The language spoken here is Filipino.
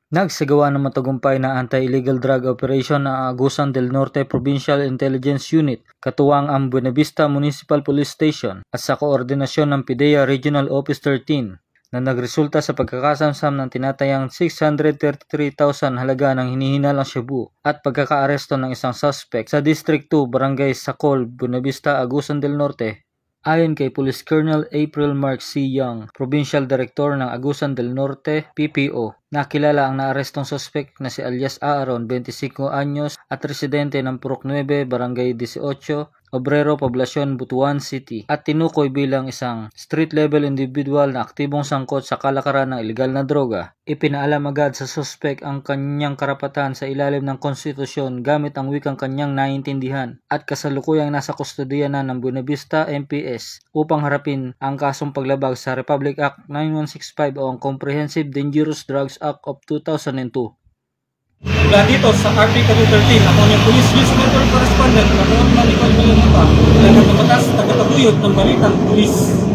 Nagsagawa ng matagumpay na anti-illegal drug operation ang Agusan del Norte Provincial Intelligence Unit, katuwang ang Buenavista Municipal Police Station at sa koordinasyon ng PIDEA Regional Office 13 na nagresulta sa pagkakasamsam ng tinatayang 633,000 halaga ng hinihinalang shabu at pagkakaaresto ng isang suspect sa District 2, Barangay Sacol, Buenavista, Agusan del Norte. Ayon kay Police Colonel April Mark C. Young, Provincial Director ng Agusan del Norte, PPO, nakilala ang naarestong suspect na si alias Aaron, 25 anyos at residente ng Purok 9, Barangay 18, Obrero, Poblacion, Butuan City at tinukoy bilang isang street-level individual na aktibong sangkot sa kalakaran ng ilegal na droga. Ipinaalam agad sa suspect ang kanyang karapatan sa ilalim ng konstitusyon gamit ang wikang kanyang naiintindihan at kasalukuyang nasa kustodiya na ng Buenavista MPS upang harapin ang kasong paglabag sa Republic Act 9165 o ang Comprehensive Dangerous Drugs Act of 2002. Mula dito sa RPW 13, ako ang Police News Network Correspondent na Nicole Malimpa, nagkatabatas, tagataguyod ng balitang pulis.